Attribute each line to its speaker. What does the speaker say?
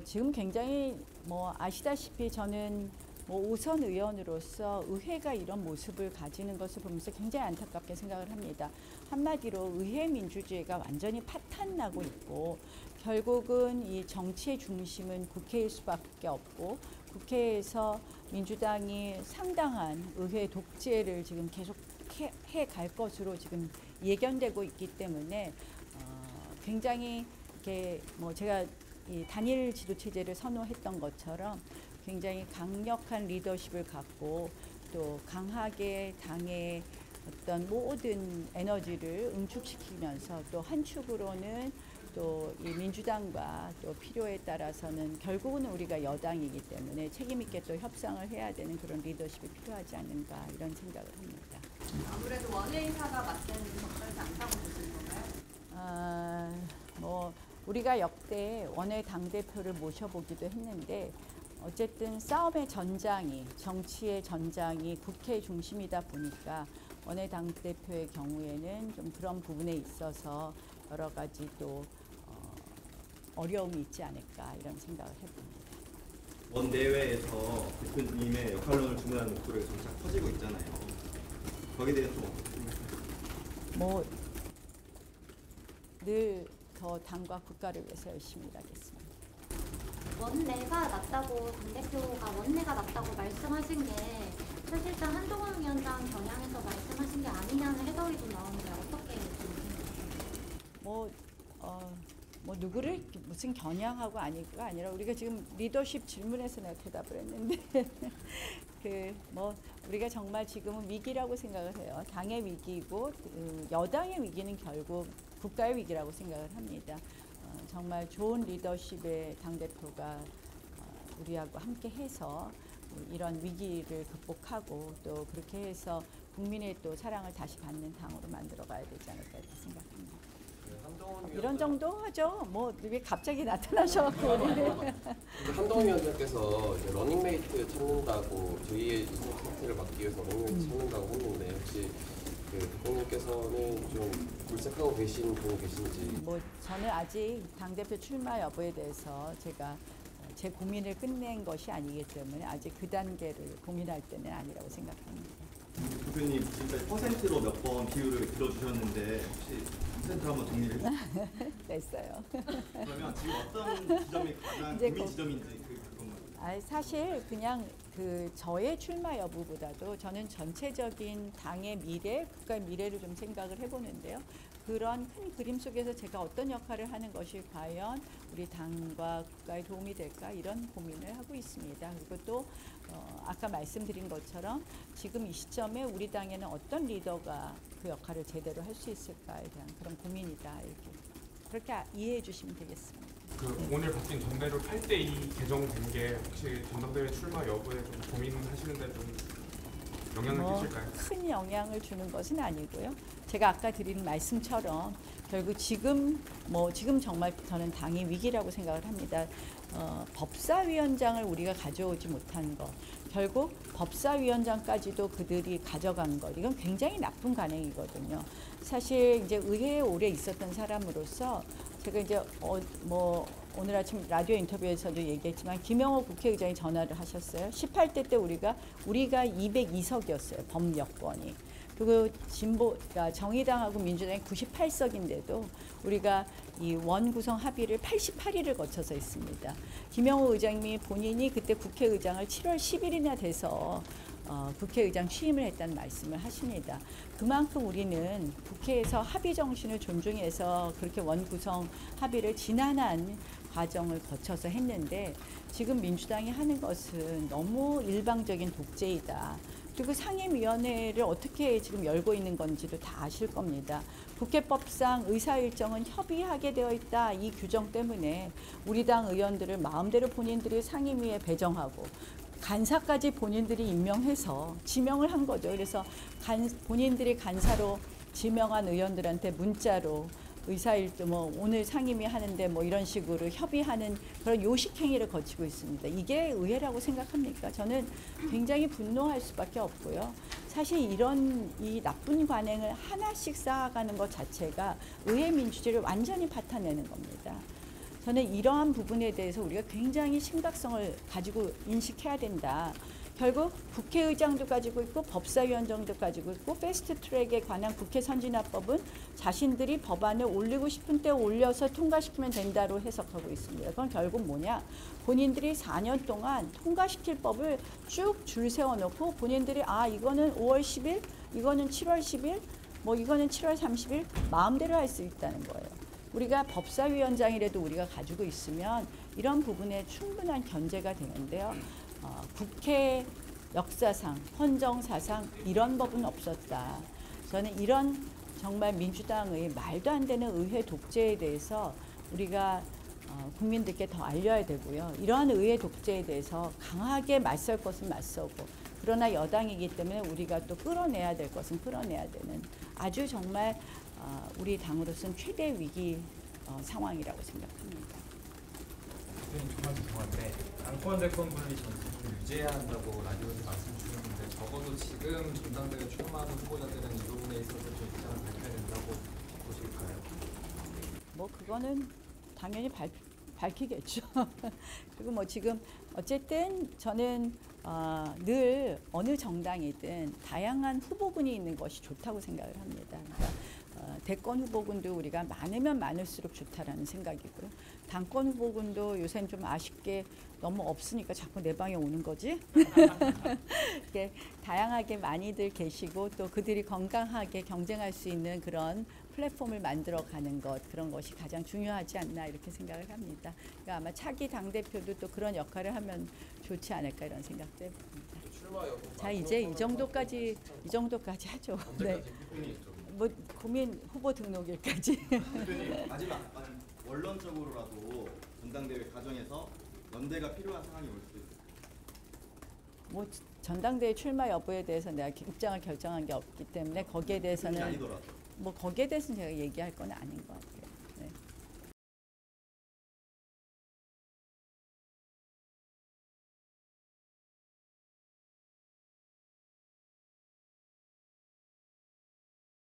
Speaker 1: 지금 굉장히 아시다시피 저는 5선 의원으로서 의회가 이런 모습을 가지는 것을 보면서 굉장히 안타깝게 생각을 합니다. 한마디로 의회 민주주의가 완전히 파탄나고 있고 결국은 이 정치의 중심은 국회일 수밖에 없고 국회에서 민주당이 상당한 의회 독재를 지금 계속 해갈 것으로 지금 예견되고 있기 때문에 굉장히 이렇게 제가 이 단일 지도 체제를 선호했던 것처럼 굉장히 강력한 리더십을 갖고 또 강하게 당의 어떤 모든 에너지를 응축시키면서 또 한 축으로는 또 이 민주당과 또 필요에 따라서는 결국은 우리가 여당이기 때문에 책임 있게 또 협상을 해야 되는 그런 리더십이 필요하지 않는가 이런 생각을 합니다.
Speaker 2: 아무래도 원외인사가 맞대는 적절치 않다고 보시는 건가요?
Speaker 1: 우리가 역대 원외 당대표를 모셔보기도 했는데 어쨌든 싸움의 전장이 정치의 전장이 국회 중심이다 보니까 원외 당대표의 경우에는 좀 그런 부분에 있어서 여러 가지 또 어려움이 있지 않을까 이런 생각을 해봅니다.
Speaker 3: 원내외에서 대표님의 역할론을 주문하는 목소리가 점차 커지고 있잖아요. 거기에 대해서 좀 어떻게 생각하세요?
Speaker 1: 늘 더 당과 국가를 위해서 열심히 일하겠습니다.
Speaker 4: 원내가 낫다고 당대표가 원내가 낫다고 말씀하신 게 사실상 한동훈 위원장 겨냥해서 말씀하신 게 아니냐는 해석이 좀 나오는데 어떻게
Speaker 1: 누구를 무슨 겨냥하고 아니가 아니라 우리가 지금 리더십 질문에서 내가 대답을 했는데 우리가 정말 지금은 위기라고 생각을 해요. 당의 위기고 여당의 위기는 결국 국가의 위기라고 생각을 합니다. 정말 좋은 리더십의 당대표가 우리하고 함께 해서 이런 위기를 극복하고 또 그렇게 해서 국민의 또 사랑을 다시 받는 당으로 만들어 가야 되지 않을까 이렇게 생각합니다. 이런 정도 하죠. 왜 갑자기 나타나셔갖고
Speaker 5: 한동훈 위원장께서 이제 러닝메이트 찾는다고 제2의 이승 사태를 막기 위해서 러닝메이트 찾는다고 했는데 혹시 대통령께서는 좀 불색하고 계신 분 계신지?
Speaker 1: 저는 아직 당대표 출마 여부에 대해서 제가 제 고민을 끝낸 것이 아니기 때문에 아직 그 단계를 고민할 때는 아니라고 생각합니다.
Speaker 3: 대표님 지금까지 퍼센트로 몇 번 비율을 들어주셨는데 혹시 퍼센트 한번 정리를 해주세요.
Speaker 1: 냈어요.
Speaker 3: 그러면 지금 어떤 지점이 가장 고민 지점인지 그건
Speaker 1: 사실 그냥 저의 출마 여부보다도 저는 전체적인 당의 미래, 국가의 미래를 좀 생각을 해보는데요. 그런 큰 그림 속에서 제가 어떤 역할을 하는 것이 과연 우리 당과 국가에 도움이 될까 이런 고민을 하고 있습니다. 그리고 또 아까 말씀드린 것처럼 지금 이 시점에 우리 당에는 어떤 리더가 그 역할을 제대로 할 수 있을까에 대한 그런 고민이다 그렇게 이해해 주시면 되겠습니다.
Speaker 6: 오늘 바뀐 전대로 8대2 개정된 게 혹시 전당대회 출마 여부에 좀 고민하시는데 좀 영향을 끼칠까요?
Speaker 1: 큰 영향을 주는 것은 아니고요. 제가 아까 드린 말씀처럼 결국 지금 정말 저는 당의 위기라고 생각을 합니다. 법사위원장을 우리가 가져오지 못한 것, 결국 법사위원장까지도 그들이 가져간 것, 이건 굉장히 나쁜 관행이거든요. 사실 이제 의회에 오래 있었던 사람으로서 제가 이제 오늘 아침 라디오 인터뷰에서도 얘기했지만 김영호 국회의장이 전화를 하셨어요. 18대 때 우리가 202석이었어요. 범여권이. 그리고 그러니까 정의당하고 민주당이 98석인데도 우리가 이 원구성 합의를 88일을 거쳐서 했습니다. 김영호 의장님이 본인이 그때 국회의장을 7월 10일이나 돼서 국회의장 취임을 했다는 말씀을 하십니다. 그만큼 우리는 국회에서 합의 정신을 존중해서 그렇게 원구성 합의를 지난한 과정을 거쳐서 했는데 지금 민주당이 하는 것은 너무 일방적인 독재이다. 그리고 상임위원회를 어떻게 지금 열고 있는 건지도 다 아실 겁니다. 국회법상 의사일정은 협의하게 되어 있다. 이 규정 때문에 우리 당 의원들을 마음대로 본인들이 상임위에 배정하고 간사까지 본인들이 임명해서 지명을 한 거죠. 그래서 본인들이 간사로 지명한 의원들한테 문자로 의사일정 오늘 상임위 하는데 이런 식으로 협의하는 그런 요식행위를 거치고 있습니다. 이게 의회라고 생각합니까? 저는 굉장히 분노할 수밖에 없고요. 사실 이 나쁜 관행을 하나씩 쌓아가는 것 자체가 의회 민주주의를 완전히 파탄내는 겁니다. 저는 이러한 부분에 대해서 우리가 굉장히 심각성을 가지고 인식해야 된다. 결국 국회의장도 가지고 있고 법사위원장도 가지고 있고 패스트트랙에 관한 국회 선진화법은 자신들이 법안을 올리고 싶은 때 올려서 통과시키면 된다로 해석하고 있습니다. 그건 결국 뭐냐? 본인들이 4년 동안 통과시킬 법을 쭉 줄 세워놓고 본인들이 이거는 5월 10일, 이거는 7월 10일, 뭐 이거는 7월 30일 마음대로 할 수 있다는 거예요. 우리가 법사위원장이라도 우리가 가지고 있으면 이런 부분에 충분한 견제가 되는데요. 국회 역사상, 헌정사상 이런 법은 없었다. 저는 이런 정말 민주당의 말도 안 되는 의회 독재에 대해서 우리가 국민들께 더 알려야 되고요. 이러한 의회 독재에 대해서 강하게 맞설 것은 맞서고 그러나 여당이기 때문에 우리가 또 끌어내야 될 것은 끌어내야 되는 아주 정말 우리 당으로서는 최대 위기 상황이라고 생각합니다.
Speaker 7: 대표님 정말 죄송한데 당권 대권 분리 전통을 유지해야 한다고 라디오에서 말씀 주셨는데 적어도 지금 전당대회 출마하는 후보자들은 이 부분에 있어서 좀 입장을 밝혀야 된다고 보실까요?
Speaker 1: 뭐 그거는 당연히 밝히겠죠. 그리고 뭐 지금 어쨌든 저는 늘 어느 정당이든 다양한 후보군이 있는 것이 좋다고 생각을 합니다. 그러니까 대권 후보군도 우리가 많으면 많을수록 좋다라는 생각이고요. 당권 후보군도 요새는 좀 아쉽게 너무 없으니까 자꾸 내 방에 오는 거지. 이렇게 다양하게 많이들 계시고 또 그들이 건강하게 경쟁할 수 있는 그런 플랫폼을 만들어가는 것 그런 것이 가장 중요하지 않나 이렇게 생각을 합니다. 그러니까 아마 차기 당대표도 또 그런 역할을 하면 좋지 않을까 이런 생각도 해봅니다.
Speaker 5: 출마 여부
Speaker 1: 자 이제 이 정도까지 하죠. 네.
Speaker 5: 언제까지 고민이죠?
Speaker 1: 뭐 고민 후보 등록일까지.
Speaker 3: 대표님 마지막 원론적으로라도 전당대회 과정에서 연대가 필요한 상황이 올 수도 있어요.
Speaker 1: 뭐 전당대회 출마 여부에 대해서 내가 입장을 결정한 게 없기 때문에 거기에
Speaker 3: 그게
Speaker 1: 대해서는
Speaker 3: 아니더라도.
Speaker 1: 뭐 거기에 대해서는 제가 얘기할 건 아닌 것 같아요.